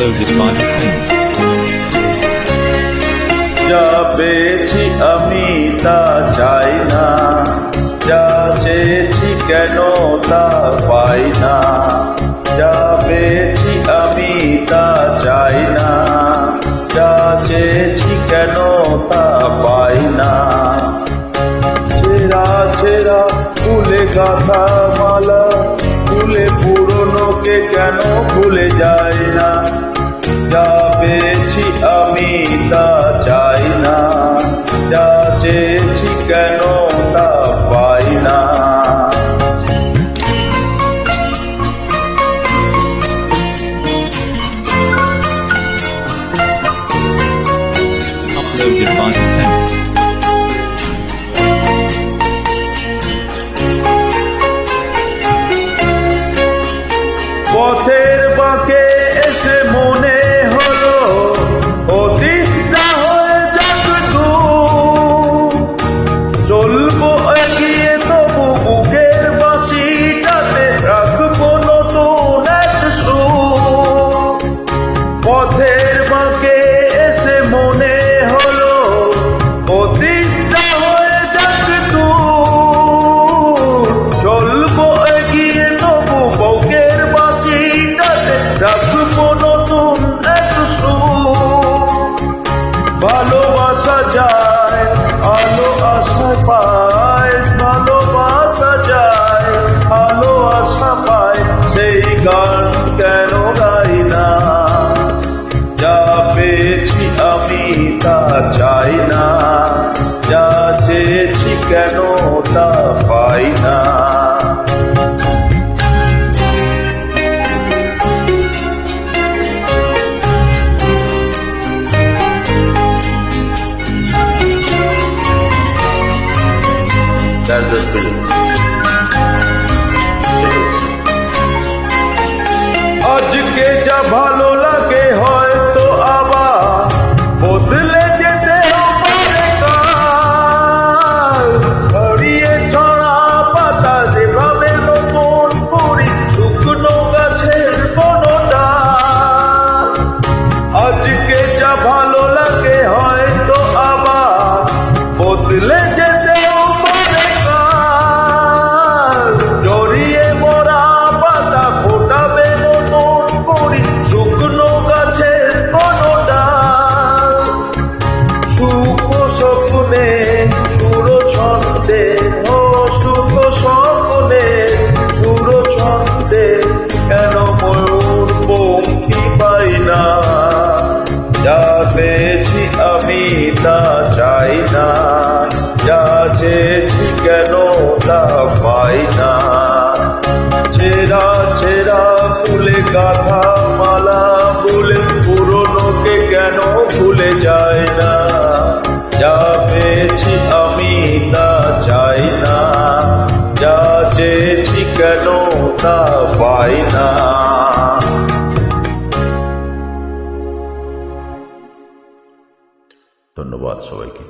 Uploaded by Hussein. যা পেয়েছি আমি তা চাই না, যা চেয়েছি কেন তা পাই না। যা পেয়েছি আমি তা চাই না, যা চেয়েছি কেন তা পাই না। ছেঁড়া ছেঁড়া ফুলে গাঁথা মালা, ফুলে পুরনোকে কেন ভুলে যায় না। যা পেয়েছি আমি তা চাই না, যা চেয়েছি কেন তা পাই না। Uploaded by Hussein. পথের বাঁকে এসে মনে হলো অতীতটা হয়ে যাক দূর। চলবো এগিয়ে তবু বুকের বাঁশিটাতে রাখবো নতুন এক সুর। পথের বাঁকে এসে মনে হলো অতীতটা হয়ে যাক দূর। চলবো এগিয়ে তবু বুকের রাখবো নতুন এক সুর। ভালোবাসা যায় আলো আশা পায়, ভালোবাসা যায় আলো আশা পায়, সেই গান কেন গাই না। যা পেয়েছি আমি তা চাই না, যা চেয়েছি কেন তা পাই না। That's the spirit. আজকে যা ভালো লাগে হয়তো আবার বদলে যেতে পারে কাল। ছড়িয়ে ছড়া পাতা যেভাবে নতুন কুড়ি, শুকনো গাছের কোনো ডাল। আজকে যা ভালো লাগে হয়তো আবার বদলে যেতে সুর ছন্দে, ও সুখ স্বপ্নে সুর ছন্দে কেন ময়ূর পঙ্খী পাই না। যা পেয়েছি আমি তা চাই না, যা চেয়েছি কেন তা পাই না। ছেঁড়া ছেঁড়া ফুলে গাঁথা মালা, ফুলে পুরনোকে কেন ভুলে যায় না। যা পেয়েছি আমি তা চাই না, যা চেয়েছি কেন তা পাই না। ধন্যবাদ সবাইকে।